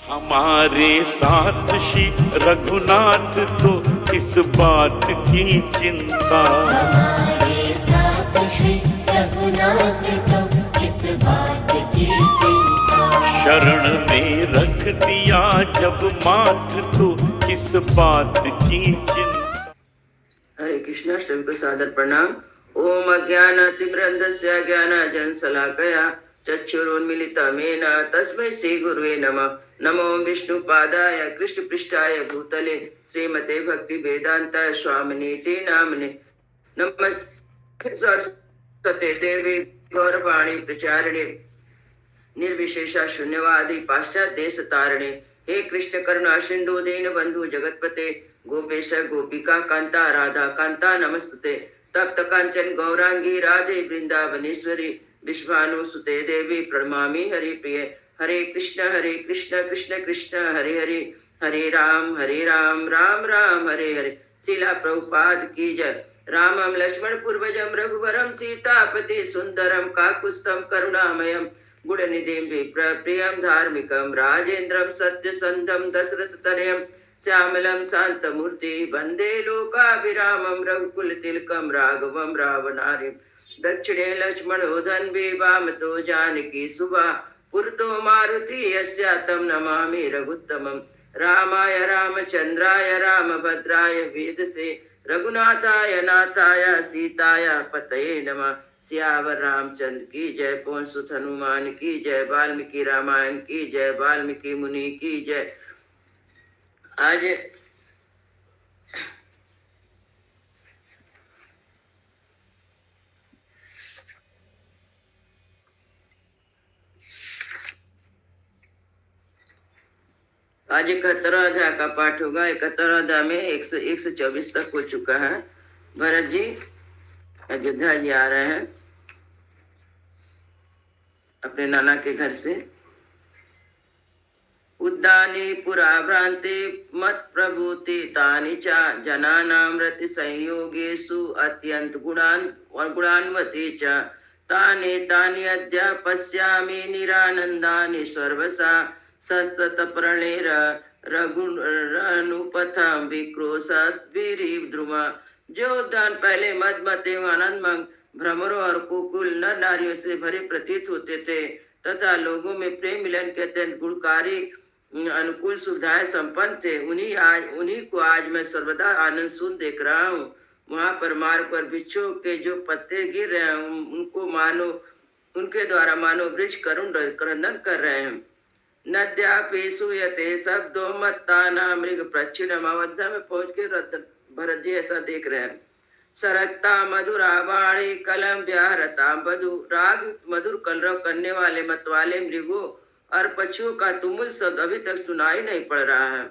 हमारे साथ श्री रघुनाथ तो किस बात की चिंता, हमारे साथ श्री रघुनाथ तो किस बात की चिंता। शरण में रख दिया जब माथ तो किस बात की चिंता। हरे कृष्णा। श्री प्रसाद प्रणाम। ओम अज्ञानतिमिरन्धस्य ज्ञानाञ्जनशलाकया चक्षुरुन्मीलितमेन तस्मै श्री गुरुवे नमः। नमो विष्णुपादाय कृष्णपृष्ठाय भूतले श्रीमते भक्ति वेदांत स्वामिनीति नामने। नमस्ते सरस्वते देवी गौरवाणी प्रचारिणे निर्विशेषा शून्यवादी पाश्चात देश तारणे। हे कृष्ण करुणा सिंधु दीन बंधु जगतपते गोपेश गोपिका कांता राधा कांता नमस्तुते। तप्त कांचन गौरांगी राधे वृंदावनेश्वरी विश्वानुसुते देवी प्रणमामि हरिप्रिये। हरे कृष्ण कृष्ण कृष्ण हरे हरे, हरे राम राम राम हरे हरे। शिला प्रभुपाद की जय। रामम लक्ष्मण पूर्वजम रघुवरम सीतापति सुंदरम काकुत्स्थम करुणामयम गुणनिधिं विप्रप्रियं धार्मिकं राजेन्द्रं सत्यसन्धं दशरथतनयं श्यामलं शान्तमूर्ति वन्दे लोकाभिरामं रघुकुलतिलकं राघवं रावणारिं। दक्षिणे लक्ष्मणो धन्वी वामतो जानकी सुभा पुरतो मारुति यस्य तं नमामि रघुत्तमं। रामाय रामचन्द्राय रामभद्राय वेदसे रघुनाथाय नाथाय सीताय पतये नमः। सियावर रामचंद्र की जय। पवन सुत हनुमान की जय। वाल्मीकि रामायण की जय। वाल्मीकि मुनि की जय। आज 71 अध्याय का पाठ होगा। 71 अध्याय में 124 तक हो चुका है। भरत जी अयोध्या जी आ रहे हैं अपने नाना के घर से। उद्दानी पुरा भ्रांति मत प्रभूति तानि च जनानां रति संयोगेषु अत्यंत गुणान्वती च तानि तानि अद्य पश्यामि निरानन्दानि सर्वसा सस्ततप्रणेर रघुनुपथं विक्रोशद्भिर्द्रुमा। जो उद्यान पहले मदमत एवं आनंदमंग भ्रमरों और कुकुल नर नारियों से भरे प्रतीत होते थे तथा लोगों में प्रेम मिलन के अत्यंत गुणकारी अनुकूल सुविधाएं संपन्न थे, उन्हीं को आज मैं सर्वदा आनंद सुन देख रहा हूँ। वहां पर मार्ग पर वृक्षों के जो पत्ते गिर रहे हैं उनको मानो उनके द्वारा मानो वृक्ष करुण क्रंदन कर रहे हैं। नद्यापि सूयते शब्दो मत्ताना मृग प्रच्छिन्नम। अयोध्या में पहुंच के भरत जी ऐसा देख रहे हैं। सरकता मधुरा वाणी कलम व्याहरता बधु। राग मधुर कलरव करने वाले मतवाले मृगों और पक्षियों का तुमुल शब्द अभी तक सुनाई नहीं पड़ रहा है।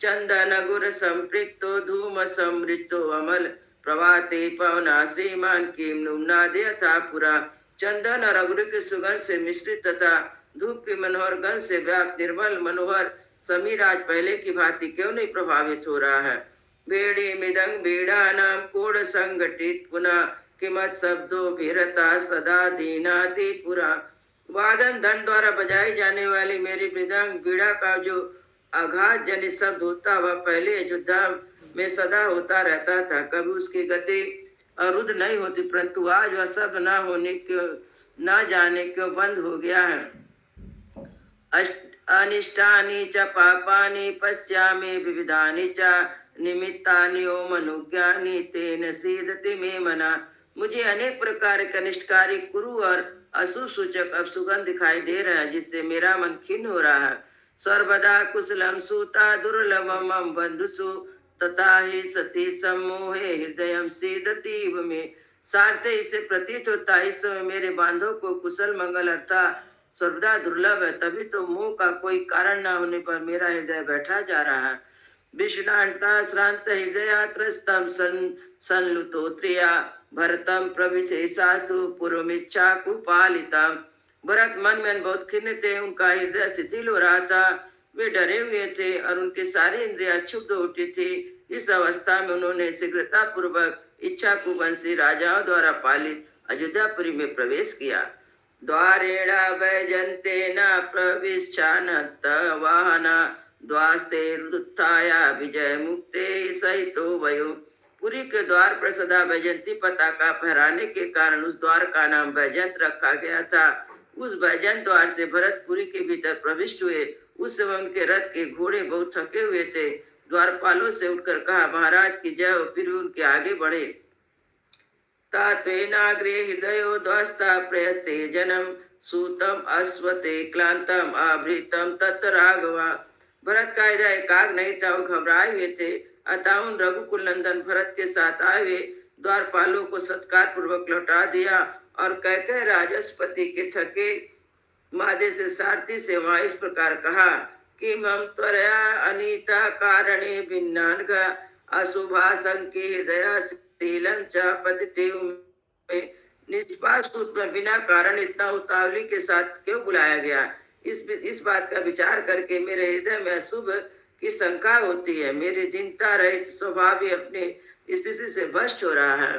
चंदन गुर संपृक्तो धूम समृतो अमल प्रभाते पवना श्रीमान किम नुम्नादे था पुरा। चंदन और अगुर की सुगंध से मिश्रित तथा धूप की मनोहर गंध से व्याप्त निर्मल मनोहर समीर आज पहले की भांति क्यों नहीं प्रभावित हो रहा है। बेड़ी मृदंग बीड़ा नाम कोड संगठित पुनः किमत शब्दों भीरता सदा दीनाति पुरा। वादन धन द्वारा बजाई जाने वाली मेरी मृदंग बीड़ा का जो आघात जनित शब्द होता वह पहले अयोध्या में सदा होता रहता था, कभी उसकी गति अरुद्ध नहीं होती, परंतु आज वह शब्द न होने क्यों न जाने क्यों बंद हो गया है। अनिष्टानि च पापानि पश्यामि विविधानि च निमित्तानि ओम अनुज्ञानि तेन सीदति मे मना। मुझे अनेक प्रकार के अनिष्टकारी कुरु और अशुभ सूचक अपसुगंध दिखाई दे रहे हैं जिससे मेरा मन खिन्न हो रहा है। सर्वदा कुशलम सूता दुर्लभम बंधुसु तथा ही सती सम्मोहे हृदय सीदति में। सार्थ इसे प्रतीत होता है इस समय मेरे बांधव को कुशल मंगल अर्थात सर्वदा दुर्लभ है, तभी तो मोह का कोई कारण न होने पर मेरा हृदय बैठा जा रहा है। विष्णांता श्रांत हृदय त्रस्तम संलुतोत्रिया भरतम प्रविशेषासु पूर्वमिच्छा कुपालिता। भरत मन में बहुत खिन्न थे, उनका हृदय शिथिल हो रहा था, वे डरे हुए थे और उनकी सारी इंद्रियां क्षुब्ध हो उठी थी। इस अवस्था में उन्होंने शीघ्रता पूर्वक इच्छा कुवंशी राजाओं द्वारा पालित अयोध्यापुरी में प्रवेश किया। द्वारेण वैजन्तेन प्रविश्चानत वाहना द्वास्तेरुत्थाया विजय मुक्ते सहितो वयो। पुरी के द्वार पर सदा वैजंती पताका फहराने के कारण उस द्वार का नाम वैजंत रखा गया था। उस वैजंत द्वार से भरत पुरी के भीतर प्रविष्ट हुए। उस समय उनके रथ के घोड़े बहुत थके हुए थे। द्वारपालों से उठकर कहा, महाराज की जय हो। फिर भी उनके आगे बढ़े। तात्वेनाग्रे हृदयो ध्वस्ता प्रयते जनम सूतम अश्वते क्लांतम अभृतम तत्र राघवा। भरत का हृदय एकाग्र नहीं था, वो घबराए हुए थे। अतः उन रघुकुल नंदन भरत के साथ आए हुए द्वारपालों को सत्कार पूर्वक लौटा दिया और कह राजस्पति के थके मादे से सारथी से वहां इस प्रकार कहा कि हम त्वरया अनीता कारणे भिन्नान अशुभा संके हृदय शीलन च पतिते निष्पास में बिना कारण इतना उतावली के साथ क्यों बुलाया गया। इस बात का विचार करके मेरे हृदय में अशुभ की शंका होती है। मेरे दीनता रहित स्वभाव ही अपने स्थिति से भ्रष्ट हो रहा है।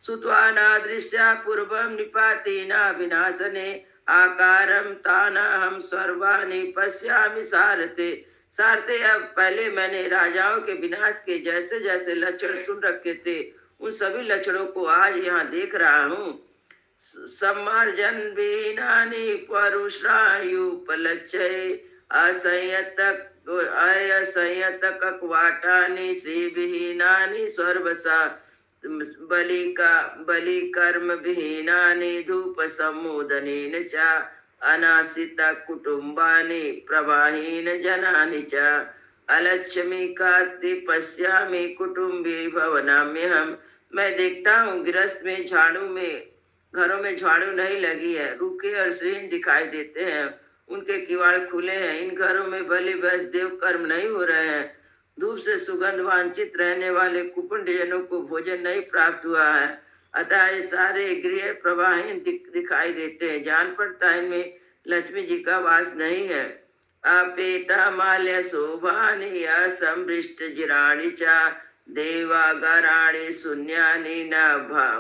सुत्वाना दृश्या पूर्वम निपाति ना विनाशने आकारम ताना हम सर्वानि पश्यामि सारते। सारते, अब पहले मैंने राजाओं के विनाश के जैसे जैसे लक्षण सुन रखे थे, उन सभी लक्षणों को आज यहाँ देख रहा हूँ। सम्मार्जन विहीनानि परुषायुपलक्ष्य असंयत कक्वाटानि श्री विहीनानि सर्वसा बलि कर्म विहीनानि धूप सम्मोदनेन च अनासित कुटुंबानि प्रवाहीन जनानि च अलक्ष्मी काति पश्यामि कुटुंबी भवनाम्यहम। मैं देखता हूँ गृहस्थ में झाड़ू में घरों में झाड़ू नहीं लगी है, रूखे और श्रीहीन दिखाई देते हैं, उनके किवाड़ खुले हैं। इन घरों में बलि वैश्य देव कर्म नहीं हो रहे हैं। धूप से सुगंध वांछित रहने वाले कुपुंडजनों को भोजन नहीं प्राप्त हुआ है। अतः ये सारे गृह प्रवाहीन दिखाई देते हैं। जान पड़ता है इनमें लक्ष्मी जी का वास नहीं है। अपेता माल्य शोभानि असंवृष्ट जिराणि च देवागाराणि शून्यानि न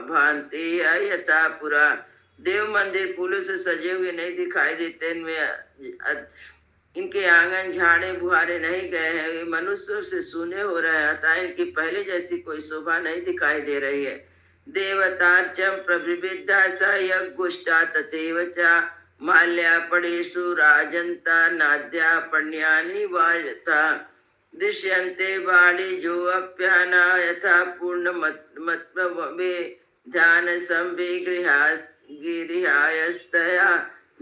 भांति यथा पुरा। देव मंदिर फूलों से सजे हुए नहीं दिखाई देते, इनमें इनके आंगन झाड़े बुहारे नहीं गए हैं, वे मनुष्यों से सूने हो रहे हैं। अतः इनकी पहले जैसी कोई शोभा नहीं दिखाई दे रही है। देवतार्चम प्रविविद्धा स यज्ञुष्टा तथैव च माल्या पड़ेषु राजंता नाद्या पण्यानि वायता दृश्यन्ते बाड़ी जो अप्याना यथा पूर्ण वे ध्यान संविगृहायस्तया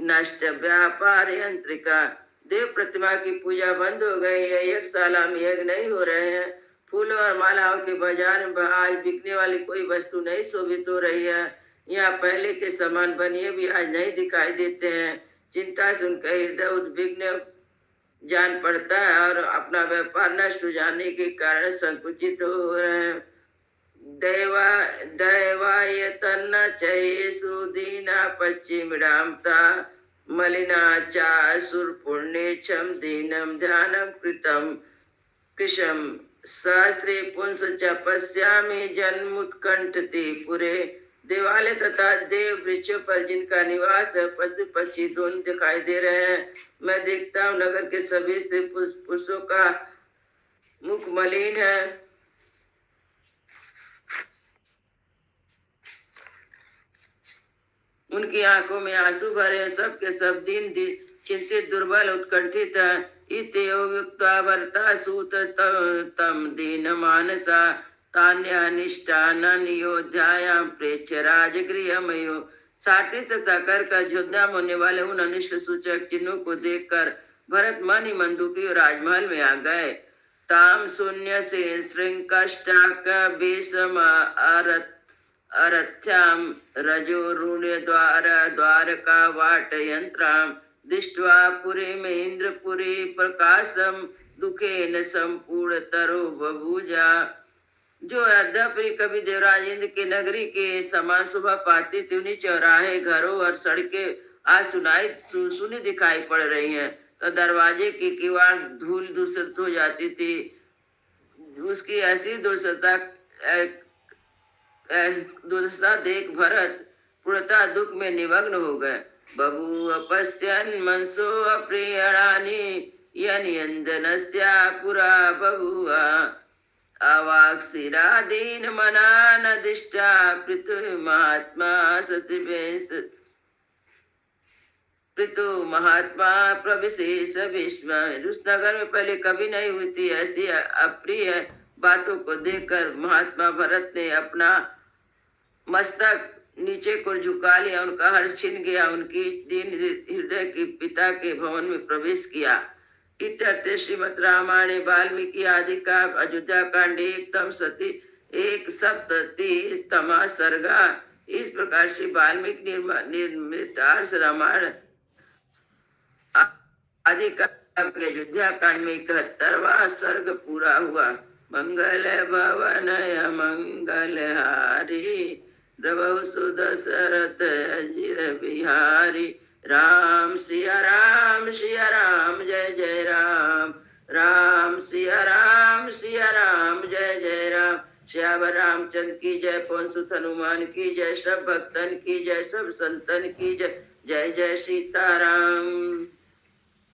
नष्ट व्यापार यंत्रिका। देव प्रतिमा की पूजा बंद हो गई है, यज्ञशाला में यज्ञ नहीं हो रहे हैं। फूलों और मालाओं के बाजार में आज बिकने वाली कोई वस्तु नहीं शोभित हो रही है। यहाँ पहले के समान बनिए भी आज नहीं दिखाई देते हैं। चिंता से उनका हृदय उद्विग्न जान पड़ता है और अपना व्यापार नष्ट हो जाने के कारण संकुचित हो रहे हैं। दैवाय तन्न चयेषु दीना पश्चिमिडामता मलिना चासुर पुण्येच्छम दीनम ध्यानम कृतम कृशम सहस्रे पुंस च पश्यामि जन्मुत्कंठति पुरे। देवालय तथा देव वृक्षों पर जिनका निवास है, पशु पक्षी दोनों दिखाई दे रहे हैं। मैं देखता हूँ नगर के सभी स्त्री पुरुषों का मुख मलिन है। उनकी आंखों में आंसू भरे, सबके सब दिन चिंतित दुर्बल उत्कंठित है। इत्युक्त्वा वर्ता सूत तम दीन मानसा तान्यानिष्ठानन योध्यायां प्रेक्ष्य राजगृहमयो। सारथी से साकर का योद्धा होने वाले उन अनिष्ट सूचक चिन्हों को देखकर भरत मन ही मन दुखी और राजमहल में आ गए। ताम शून्य से श्रृंकष्टाक बेसम अरथ्याम रजोरुण्य द्वारका वाट यंत्राम दृष्ट्वा पुरी में इंद्रपुरी प्रकाशम दुखेन संपूर्ण तरो बभूजा। जो अयोध्यापुरी कभी देवराज इंद्र के नगरी के समान शोभा पाती थी, उन्हीं चौराहे घरों और सड़कें आज सुनी दिखाई पड़ रही हैं। तो दरवाजे की किवाड़ धूल दूषित हो जाती थी। उसकी ऐसी दुर्दशा देख भरत पूर्णतः दुख में निमग्न हो गए। बभूव पश्यन् मनसो अप्रियणानि यन्यञ्जनस्य पुरा बभूव अवाक्शिरादीन मनानदिष्टा पृथुर्मात्मा सतिवेश पृथु महात्मा प्रविशेष विश्व। उस नगर में पहले कभी नहीं हुई थी ऐसी अप्रिय बातों को देखकर महात्मा भरत ने अपना मस्तक नीचे को झुका लिया, उनका हर्ष छिन गया, उनकी दीन हृदय के पिता के भवन में प्रवेश किया। इत्यर्थे श्रीमद् रामायणे वाल्मीकि आदि का अयोध्या कांड एकदम सती एक सप्ततितमा सर्गा। इस प्रकार श्री वाल्मीकि निर्मित आर्ष रामायण आदि का अयोध्या कांड में 71वां सर्ग पूरा हुआ। मंगल भवनय मंगलहारी द्रवहु सुदशरथ अजिर बिहारी। राम सिया राम जय जय राम। राम सिया राम जय जय राम। श्याम रामचंद्र की जय, पवन सुत हनुमान की जय, सब भक्तन की जय, सब संतन की जय। जय जय सीताराम।